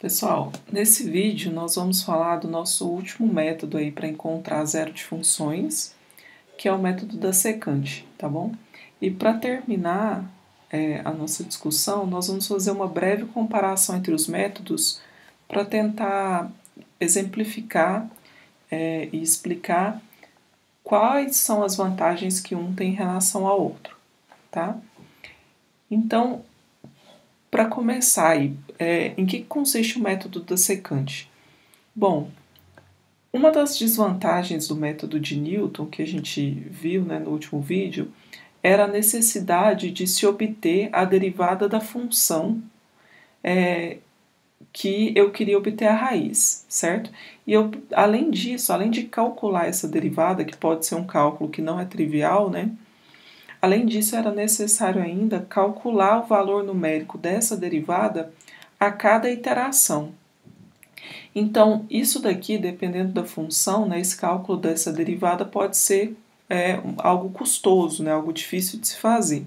Pessoal, nesse vídeo nós vamos falar do nosso último método aí para encontrar zero de funções, que é o método da secante, tá bom? E para terminar a nossa discussão, nós vamos fazer uma breve comparação entre os métodos para tentar exemplificar e explicar quais são as vantagens que um tem em relação ao outro, tá? Então, para começar aí, em que consiste o método da secante? Bom, uma das desvantagens do método de Newton, que a gente viu no último vídeo, era a necessidade de se obter a derivada da função que eu queria obter a raiz, certo? E eu, além disso, além de calcular essa derivada, que pode ser um cálculo que não é trivial, além disso, era necessário ainda calcular o valor numérico dessa derivada a cada iteração. Então, isso daqui, dependendo da função, esse cálculo dessa derivada pode ser algo custoso, algo difícil de se fazer.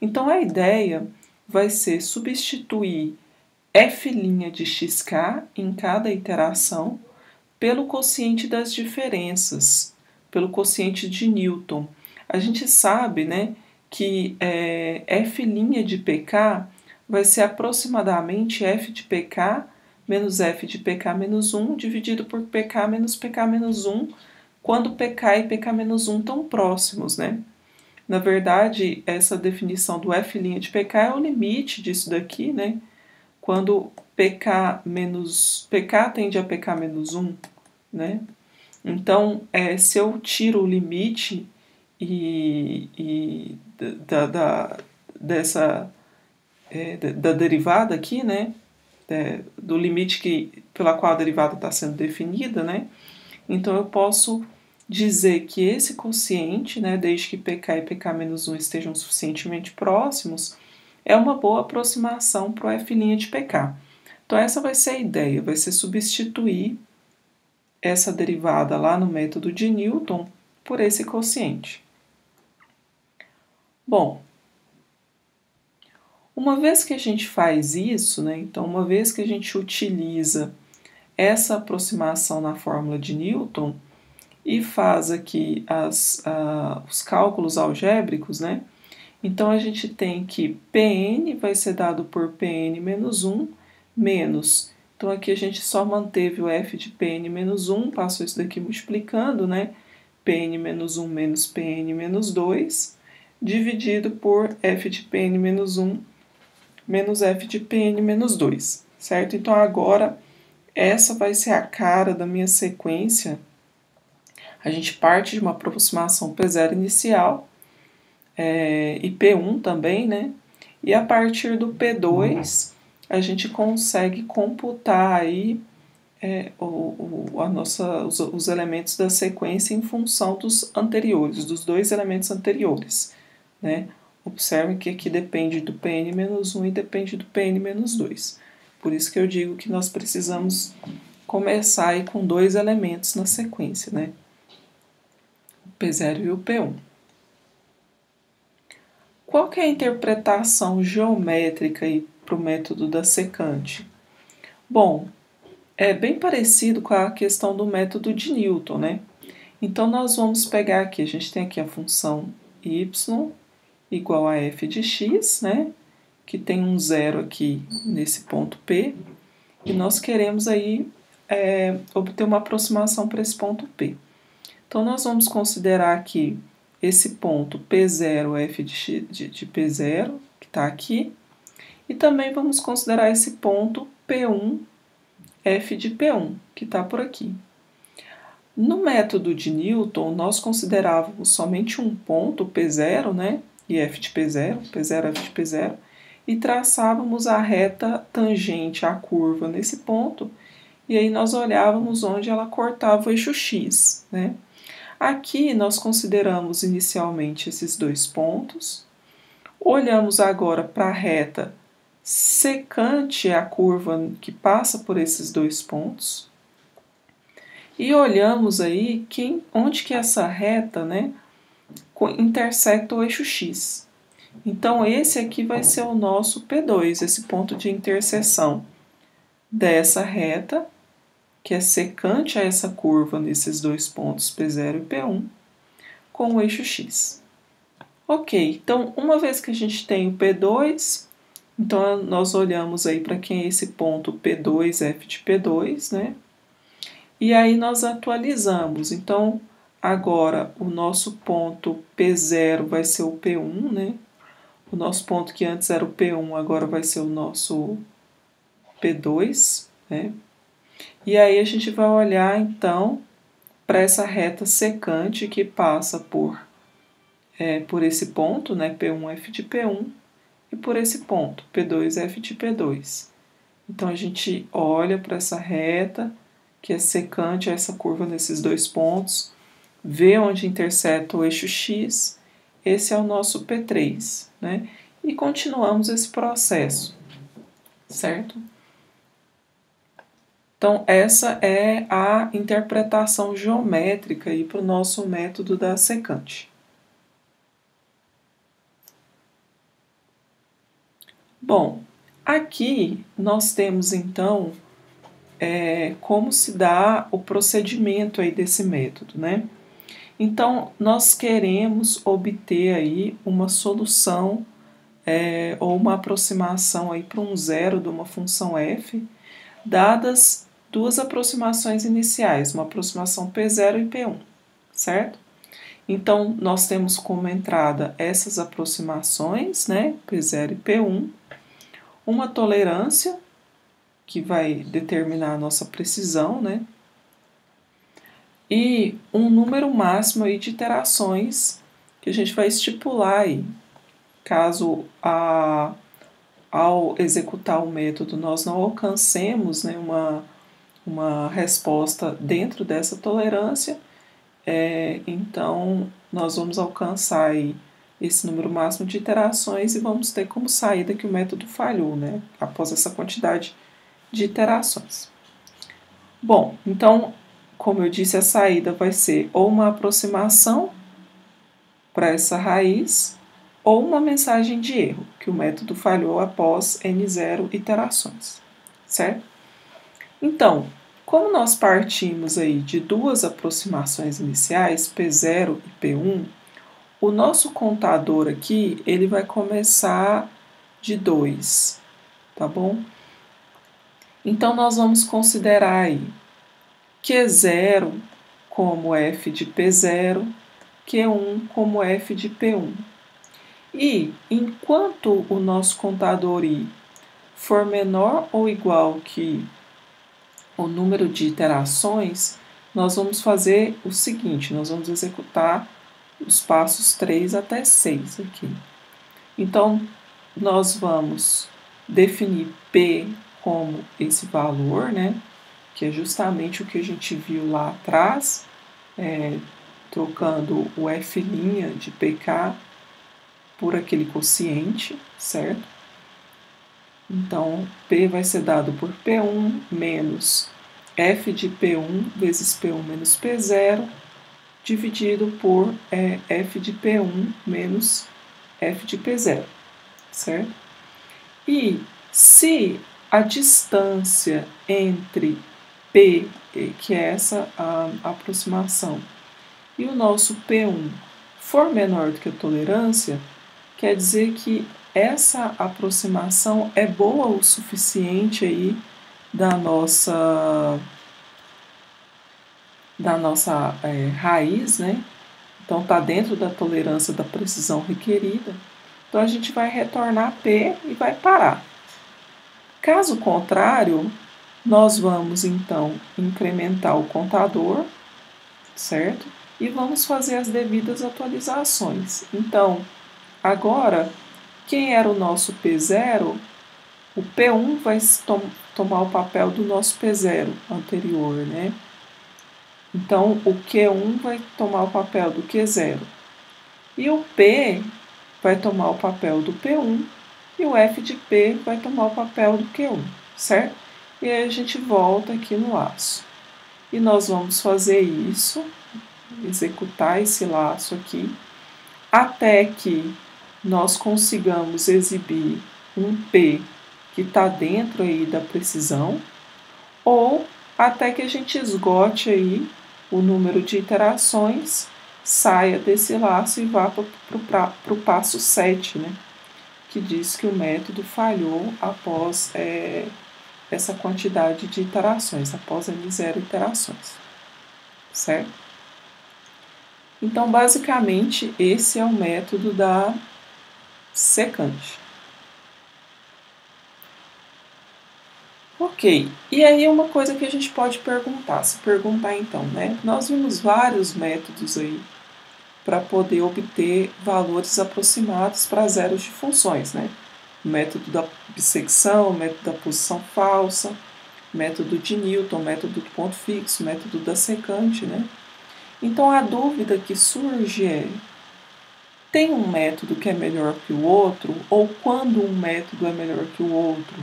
Então, a ideia vai ser substituir f' de xk em cada iteração pelo quociente das diferenças, pelo quociente de Newton. A gente sabe que f' de pk vai ser aproximadamente f de pk menos f de pk menos 1 dividido por pk menos pk menos 1, quando pk e pk menos 1 estão próximos, Na verdade, essa definição do f' de pk é o limite disso daqui, quando pk tende a pk menos 1, Então, se eu tiro o limite da derivada aqui, do limite pela qual a derivada está sendo definida, então eu posso dizer que esse quociente, desde que pk e pk menos 1 estejam suficientemente próximos, é uma boa aproximação para o f' de pk. Então essa vai ser a ideia, vai ser substituir essa derivada lá no método de Newton por esse quociente. Bom, uma vez que a gente faz isso, então uma vez que a gente utiliza essa aproximação na fórmula de Newton e faz aqui os cálculos algébricos, então a gente tem que Pn vai ser dado por Pn menos 1 menos, então aqui a gente só manteve o f de Pn menos 1, passou isso daqui multiplicando, Pn menos 1 menos Pn menos 2, dividido por f de Pn menos 1 menos f de Pn menos 2, certo? Então agora essa vai ser a cara da minha sequência. A gente parte de uma aproximação P0 inicial e P1 também, E a partir do P2 a gente consegue computar aí os elementos da sequência em função dos anteriores, dos dois elementos anteriores, Observe que aqui depende do Pn-1 e depende do Pn-2. Por isso que eu digo que nós precisamos começar aí com dois elementos na sequência, O P0 e o P1. Qual que é a interpretação geométrica para o método da secante? Bom, é bem parecido com a questão do método de Newton, Então, nós vamos pegar aqui, a gente tem aqui a função y igual a f de x, que tem um zero aqui nesse ponto P, e nós queremos aí obter uma aproximação para esse ponto P. Então, nós vamos considerar aqui esse ponto P0, f de P0, que está aqui, e também vamos considerar esse ponto P1, f de P1, que está por aqui. No método de Newton, nós considerávamos somente um ponto, P0, e f de P0, P0, f de P0, e traçávamos a reta tangente à curva nesse ponto, e aí nós olhávamos onde ela cortava o eixo x, Aqui nós consideramos inicialmente esses dois pontos, olhamos agora para a reta secante à curva que passa por esses dois pontos, e olhamos aí onde que essa reta intersecta o eixo x. Então esse aqui vai ser o nosso P2, esse ponto de interseção dessa reta, que é secante a essa curva nesses dois pontos P0 e P1, com o eixo x. Ok, então uma vez que a gente tem o P2, então nós olhamos aí para quem é esse ponto P2, f de P2, né? E aí nós atualizamos. Então agora o nosso ponto P0 vai ser o P1, né? O nosso ponto que antes era o P1 agora vai ser o nosso P2, né? E aí a gente vai olhar então para essa reta secante que passa por esse ponto, né, P1F de P1, e por esse ponto, P2F de P2. Então a gente olha para essa reta que é secante a essa curva nesses dois pontos, vê onde interseta o eixo X, esse é o nosso P3, né? E continuamos esse processo, certo? Então, essa é a interpretação geométrica para o nosso método da secante. Bom, aqui nós temos então como se dá o procedimento aí desse método, né? Então, nós queremos obter aí uma solução ou uma aproximação aí para um zero de uma função f, dadas duas aproximações iniciais, uma aproximação P0 e P1, certo? Então, nós temos como entrada essas aproximações, né, P0 e P1, uma tolerância, que vai determinar a nossa precisão, né, e um número máximo aí de iterações que a gente vai estipular aí, caso ao executar o método nós não alcancemos, né, uma resposta dentro dessa tolerância, então nós vamos alcançar aí esse número máximo de iterações e vamos ter como saída que o método falhou, né, após essa quantidade de iterações. Bom, então, como eu disse, a saída vai ser ou uma aproximação para essa raiz ou uma mensagem de erro, que o método falhou após n0 iterações, certo? Então, como nós partimos aí de duas aproximações iniciais, P0 e P1, o nosso contador aqui, ele vai começar de 2, tá bom? Então, nós vamos considerar aí Q0 como f de P0, Q1 como f de P1. E, enquanto o nosso contador I for menor ou igual que o número de iterações, nós vamos fazer o seguinte, nós vamos executar os passos 3 até 6 aqui. Então, nós vamos definir P como esse valor, né, que é justamente o que a gente viu lá atrás, trocando o F' de PK por aquele quociente, certo? Então, P vai ser dado por P1 menos F de P1 vezes P1 menos P0, dividido por F de P1 menos F de P0, certo? E se a distância entre P, que é essa aproximação, e o nosso P1 for menor do que a tolerância, quer dizer que essa aproximação é boa o suficiente aí da nossa raiz, né? Então está dentro da tolerância da precisão requerida. Então a gente vai retornar P e vai parar. Caso contrário, nós vamos então incrementar o contador, certo? E vamos fazer as devidas atualizações. Então, agora, quem era o nosso P0, o P1 vai tomar o papel do nosso P0 anterior, né? Então, o Q1 vai tomar o papel do Q0. E o P vai tomar o papel do P1 e o F de P vai tomar o papel do Q1, certo? E aí a gente volta aqui no laço. E nós vamos fazer isso, executar esse laço aqui, até que nós consigamos exibir um P que está dentro aí da precisão, ou até que a gente esgote aí o número de iterações, saia desse laço e vá para o passo 7, né? Que diz que o método falhou após essa quantidade de iterações, após N0 iterações, certo? Então, basicamente, esse é o método da secante. Ok, e aí uma coisa que a gente pode se perguntar então, né? Nós vimos vários métodos aí para poder obter valores aproximados para zeros de funções, né? O método da bissecção, o método da posição falsa, método de Newton, método do ponto fixo, método da secante, né? Então a dúvida que surge é: tem um método que é melhor que o outro? Ou quando um método é melhor que o outro?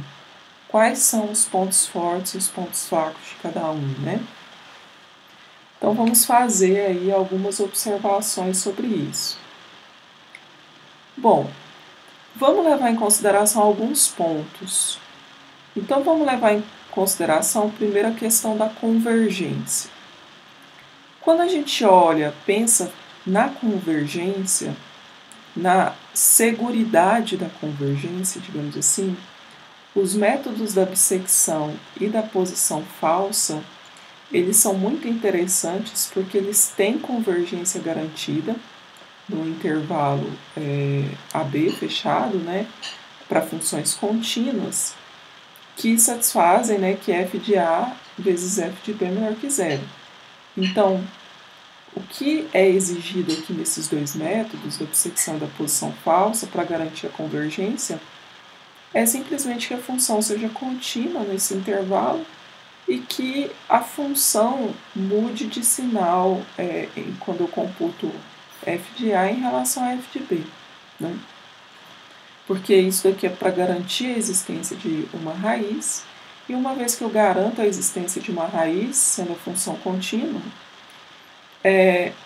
Quais são os pontos fortes e os pontos fracos de cada um, né? Então vamos fazer aí algumas observações sobre isso. Bom, vamos levar em consideração alguns pontos. Então vamos levar em consideração primeiro a questão da convergência. Quando a gente olha, pensa na convergência, na seguridade da convergência, digamos assim, os métodos da bissecção e da posição falsa, eles são muito interessantes porque eles têm convergência garantida no intervalo AB fechado, né, para funções contínuas, que satisfazem, né, que f de A vezes f de B é menor que zero. Então, o que é exigido aqui nesses dois métodos, da bissecção e da posição falsa, para garantir a convergência, é simplesmente que a função seja contínua nesse intervalo e que a função mude de sinal quando eu computo f de A em relação a f de B, né? Porque isso daqui é para garantir a existência de uma raiz, e uma vez que eu garanto a existência de uma raiz, sendo a função contínua,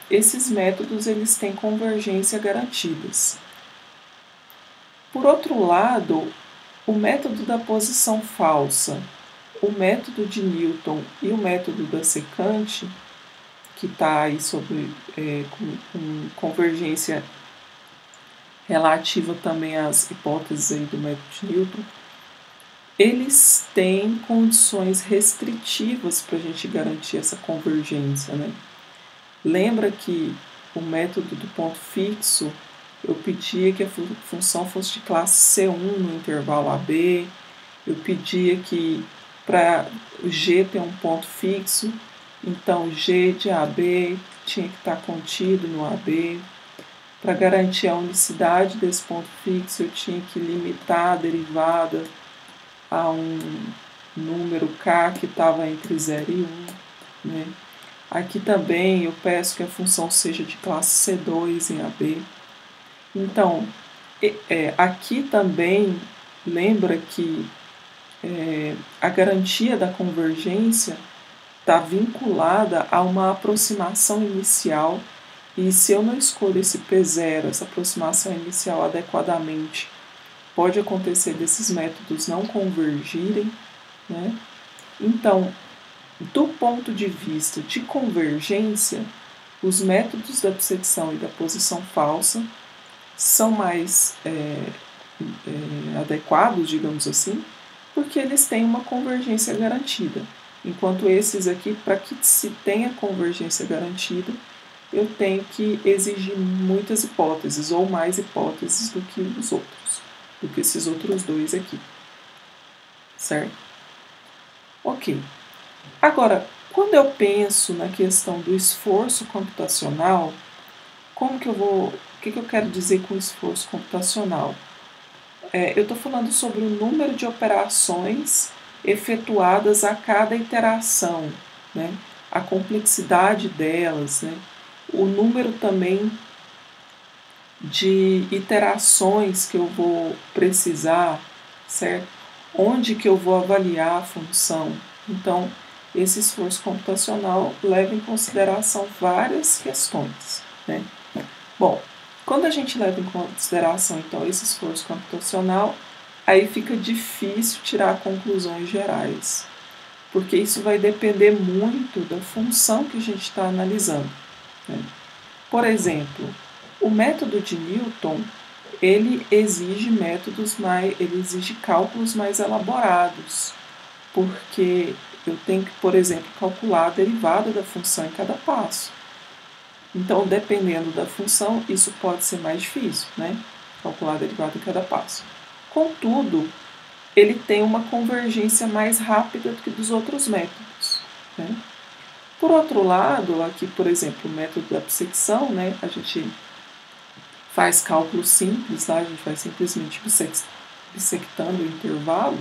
esses métodos eles têm convergência garantidas. Por outro lado, o método da posição falsa, o método de Newton e o método da secante, que está aí com convergência relativa também às hipóteses aí do método de Newton, eles têm condições restritivas para a gente garantir essa convergência, né? Lembra que o método do ponto fixo, eu pedia que a função fosse de classe C1 no intervalo AB, eu pedia que para o G ter um ponto fixo, então G de AB tinha que estar contido no AB. Para garantir a unicidade desse ponto fixo, eu tinha que limitar a derivada a um número K que estava entre 0 e 1. Né? Aqui também eu peço que a função seja de classe C2 em AB. Então, aqui também lembra que a garantia da convergência está vinculada a uma aproximação inicial, e se eu não escolho esse P0, essa aproximação inicial adequadamente, pode acontecer desses métodos não convergirem, né? Então, do ponto de vista de convergência, os métodos da bissecção e da posição falsa são mais adequados, digamos assim, porque eles têm uma convergência garantida. Enquanto esses aqui, para que se tenha convergência garantida, eu tenho que exigir muitas hipóteses, ou mais hipóteses do que os outros, do que esses outros dois aqui. Certo? Ok. Agora, quando eu penso na questão do esforço computacional, o que eu quero dizer com esforço computacional? Eu estou falando sobre o número de operações efetuadas a cada iteração, né? A complexidade delas, né? O número também de iterações que eu vou precisar, certo? Onde que eu vou avaliar a função. Então, esse esforço computacional leva em consideração várias questões, né? Bom, quando a gente leva em consideração, então, esse esforço computacional, aí fica difícil tirar conclusões gerais, porque isso vai depender muito da função que a gente está analisando, né? Por exemplo, o método de Newton, ele exige cálculos mais elaborados, porque eu tenho que, por exemplo, calcular a derivada da função em cada passo. Então, dependendo da função, isso pode ser mais difícil, né? Calcular a derivada em cada passo. Contudo, ele tem uma convergência mais rápida do que dos outros métodos, né? Por outro lado, aqui, por exemplo, o método da bissecção, né? A gente faz cálculos simples, lá a gente vai simplesmente bissectando o intervalo,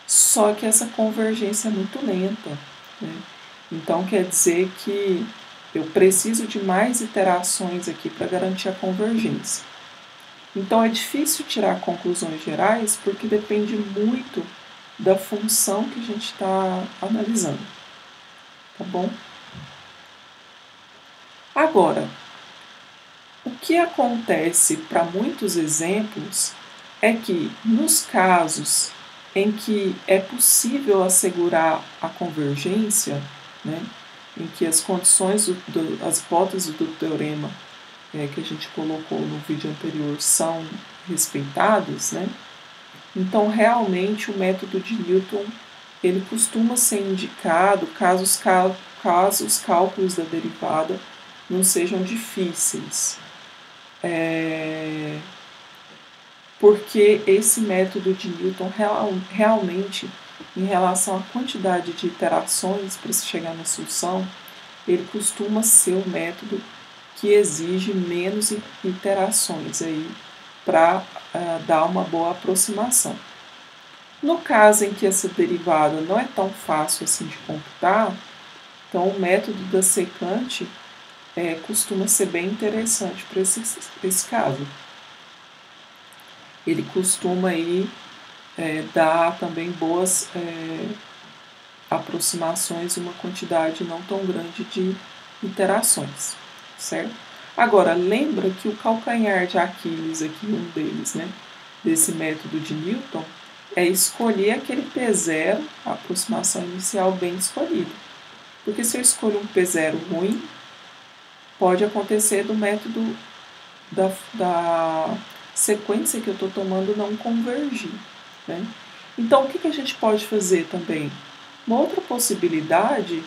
só que essa convergência é muito lenta, né? Então, quer dizer que eu preciso de mais iterações aqui para garantir a convergência. Então, é difícil tirar conclusões gerais porque depende muito da função que a gente está analisando. Tá bom? Agora, o que acontece para muitos exemplos é que, nos casos em que é possível assegurar a convergência, né, em que as condições, as hipóteses do teorema que a gente colocou no vídeo anterior são respeitadas, né? Então, realmente, o método de Newton ele costuma ser indicado caso os cálculos da derivada não sejam difíceis. Porque esse método de Newton realmente, em relação à quantidade de iterações para se chegar na solução, ele costuma ser o método que exige menos iterações aí para dar uma boa aproximação. No caso em que essa derivada não é tão fácil assim de computar, então o método da secante costuma ser bem interessante para esse caso. Ele costuma aí, dar também boas aproximações e uma quantidade não tão grande de iterações, certo? Agora, lembra que o calcanhar de Aquiles, aqui um deles, né, desse método de Newton, é escolher aquele P0, a aproximação inicial bem escolhida. Porque se eu escolho um P0 ruim, pode acontecer do método da sequência que eu estou tomando não convergir, né? Então, o que a gente pode fazer também? Uma outra possibilidade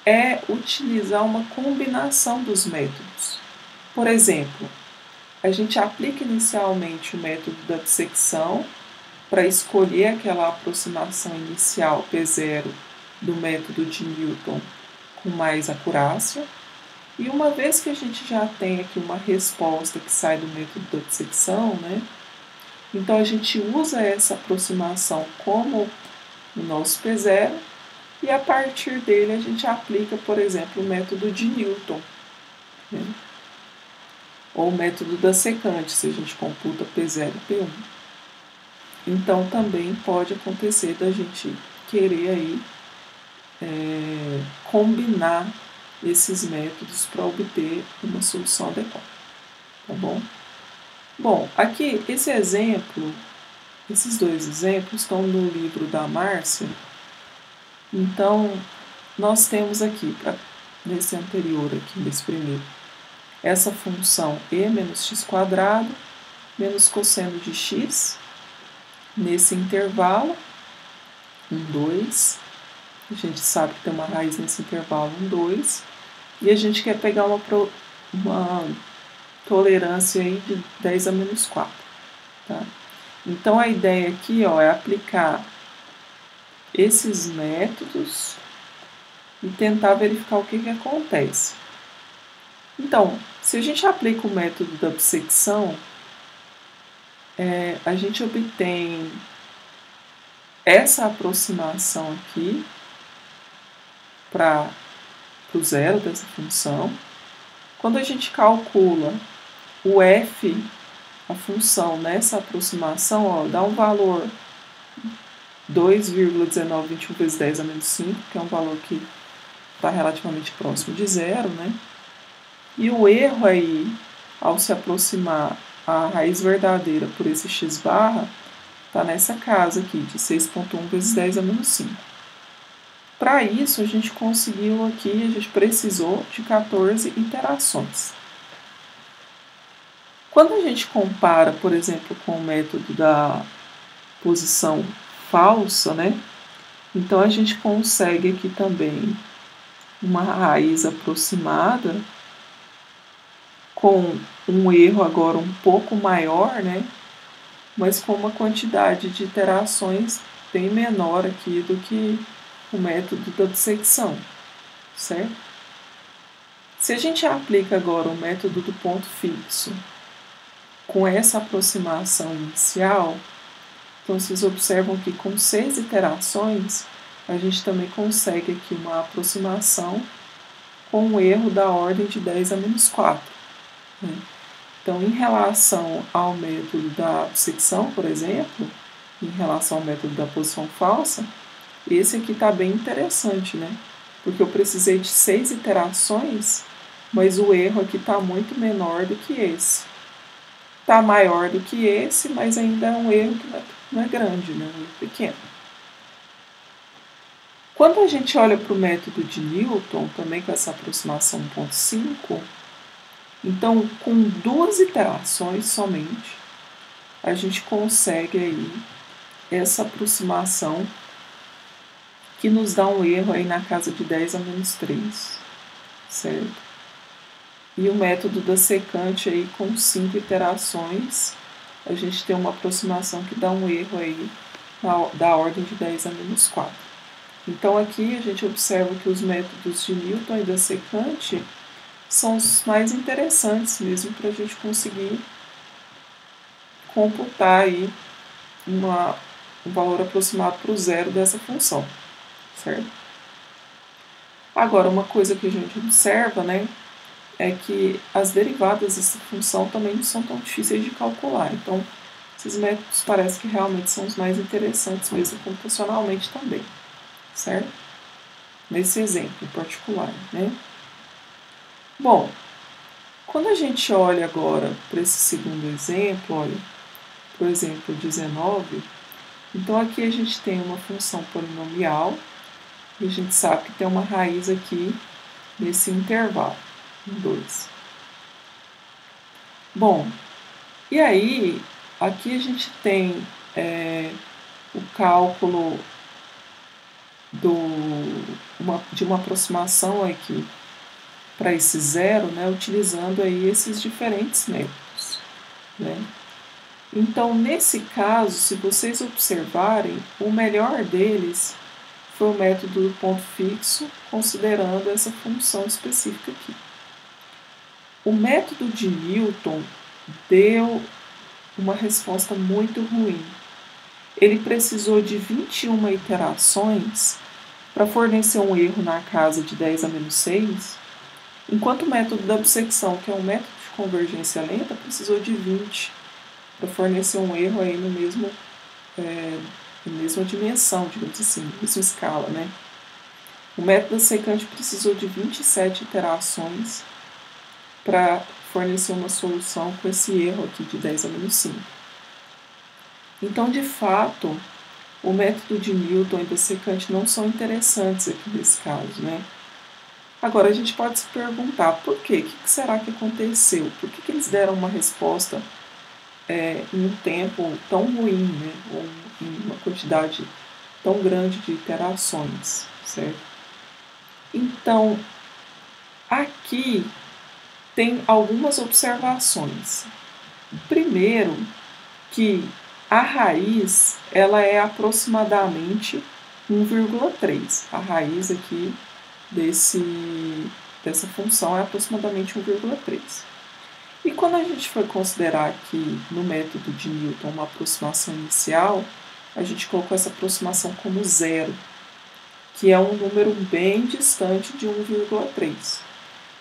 é utilizar uma combinação dos métodos. Por exemplo, a gente aplica inicialmente o método da dissecção para escolher aquela aproximação inicial P0 do método de Newton com mais acurácia. E uma vez que a gente já tem aqui uma resposta que sai do método da dissecção, né, então a gente usa essa aproximação como o nosso P0 e a partir dele a gente aplica, por exemplo, o método de Newton, né, ou o método da secante, se a gente computa P0 e P1. Então também pode acontecer da gente querer aí combinar esses métodos para obter uma solução adequada, tá bom? Bom, aqui esses dois exemplos estão no livro da Márcia. Então, nós temos aqui, nesse anterior aqui, nesse primeiro, essa função e menos x² menos cosseno de x, nesse intervalo, 1, 2, a gente sabe que tem uma raiz nesse intervalo 1, 2, e a gente quer pegar uma tolerância aí de 10 a menos 4. Tá? Então, a ideia aqui é aplicar esses métodos e tentar verificar o que acontece. Então, se a gente aplica o método da bissecção, a gente obtém essa aproximação aqui para o zero dessa função. Quando a gente calcula o f, a função nessa aproximação, dá um valor 2,1921 vezes 10 a menos 5, que é um valor que está relativamente próximo de zero, né? E o erro aí, ao se aproximar a raiz verdadeira por esse x⁻, está nessa casa aqui, de 6,1 vezes 10 a menos 5. Para isso, a gente conseguiu aqui, a gente precisou de 14 iterações. Quando a gente compara, por exemplo, com o método da posição falsa, né? Então a gente consegue aqui também uma raiz aproximada com um erro agora um pouco maior, né? Mas com uma quantidade de iterações bem menor aqui do que o método da dissecção, certo? Se a gente aplica agora o método do ponto fixo com essa aproximação inicial, então vocês observam que com 6 iterações a gente também consegue aqui uma aproximação com um erro da ordem de 10 a menos 4. Né? Então, em relação ao método da dissecção, por exemplo, em relação ao método da posição falsa, esse aqui está bem interessante, né? Porque eu precisei de 6 iterações, mas o erro aqui está muito menor do que esse. Está maior do que esse, mas ainda é um erro que não é grande, né? Um erro pequeno. Quando a gente olha para o método de Newton, também com essa aproximação 1.5, então com 2 iterações somente, a gente consegue aí essa aproximação que nos dá um erro aí na casa de 10 a menos 3, certo? E o método da secante aí com 5 iterações, a gente tem uma aproximação que dá um erro aí da ordem de 10 a menos 4. Então aqui a gente observa que os métodos de Newton e da secante são os mais interessantes mesmo para a gente conseguir computar aí um valor aproximado para o zero dessa função, certo? Agora, uma coisa que a gente observa, né, é que as derivadas dessa função também não são tão difíceis de calcular. Então, esses métodos parecem que realmente são os mais interessantes mesmo computacionalmente também, certo? Nesse exemplo em particular, né? Bom, quando a gente olha agora para esse segundo exemplo, olha, por exemplo, 19, então aqui a gente tem uma função polinomial e a gente sabe que tem uma raiz aqui nesse intervalo, 2. Bom, e aí, aqui a gente tem o cálculo de uma aproximação aqui para esse zero, né, utilizando aí esses diferentes métodos, né? Então, nesse caso, se vocês observarem, o melhor deles foi o método do ponto fixo, considerando essa função específica aqui. O método de Newton deu uma resposta muito ruim. Ele precisou de 21 iterações para fornecer um erro na casa de 10 a menos 6, enquanto o método da bissecção, que é um método de convergência lenta, precisou de 20 para fornecer um erro aí na mesma dimensão, digamos assim, na mesma escala, né? O método da secante precisou de 27 iterações para fornecer uma solução com esse erro aqui de 10 a menos 5. Então, de fato, o método de Newton e da secante não são interessantes aqui nesse caso, né? Agora, a gente pode se perguntar por quê? O que será que aconteceu? Por que eles deram uma resposta em um tempo tão ruim, né? Ou em uma quantidade tão grande de iterações, certo? Então, aqui tem algumas observações. Primeiro, que a raiz ela é aproximadamente 1,3. A raiz aqui dessa função é aproximadamente 1,3. E quando a gente for considerar aqui no método de Newton uma aproximação inicial, a gente colocou essa aproximação como zero, que é um número bem distante de 1,3.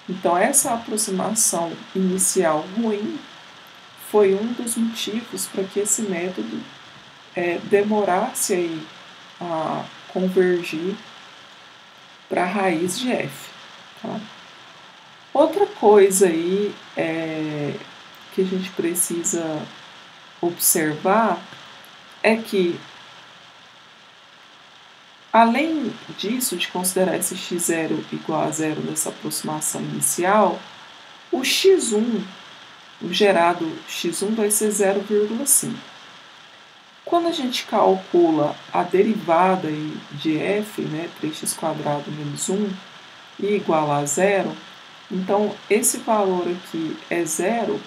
Então, essa aproximação inicial ruim foi um dos motivos para que esse método demorasse aí a convergir para a raiz de f. Tá? Outra coisa aí que a gente precisa observar é que Além disso, de considerar esse x0 igual a zero nessa aproximação inicial, o x1, o gerado x1 vai ser 0,5. Quando a gente calcula a derivada de f, né, 3x² menos 1, e igual a zero, então esse valor aqui é zero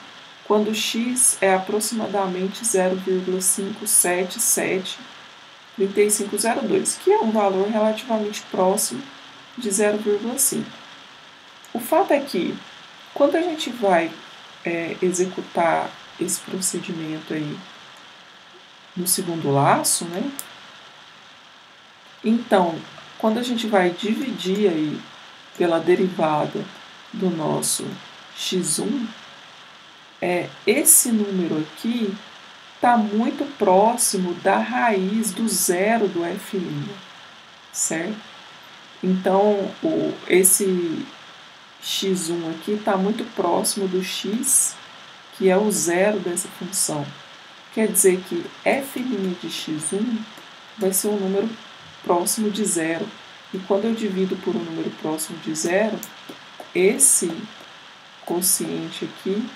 quando x é aproximadamente 0,5773502, que é um valor relativamente próximo de 0,5. O fato é que, quando a gente vai executar esse procedimento aí no segundo laço, né? Então, quando a gente vai dividir aí pela derivada do nosso x1, esse número aqui está muito próximo da raiz do zero do f', certo? Então, esse x1 aqui está muito próximo do x, que é o zero dessa função. Quer dizer que f' de x1 vai ser um número próximo de zero. E quando eu divido por um número próximo de zero, esse quociente aqui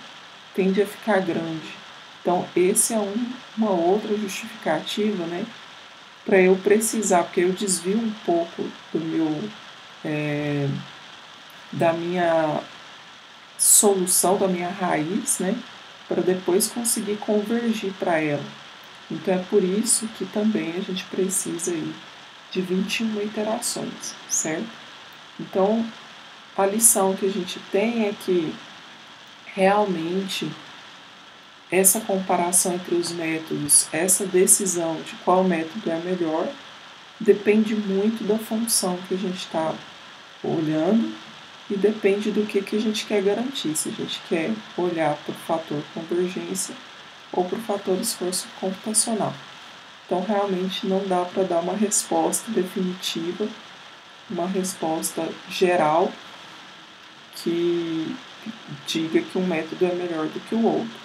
tende a ficar grande. Então, esse é uma outra justificativa, né, para eu precisar, porque eu desvio um pouco da minha solução, da minha raiz, né, para depois conseguir convergir para ela. Então, é por isso que também a gente precisa aí de 21 iterações, certo? Então, a lição que a gente tem é que realmente essa comparação entre os métodos, essa decisão de qual método é melhor, depende muito da função que a gente está olhando e depende do que a gente quer garantir, se a gente quer olhar para o fator convergência ou para o fator esforço computacional. Então, realmente não dá para dar uma resposta definitiva, uma resposta geral que diga que um método é melhor do que o outro.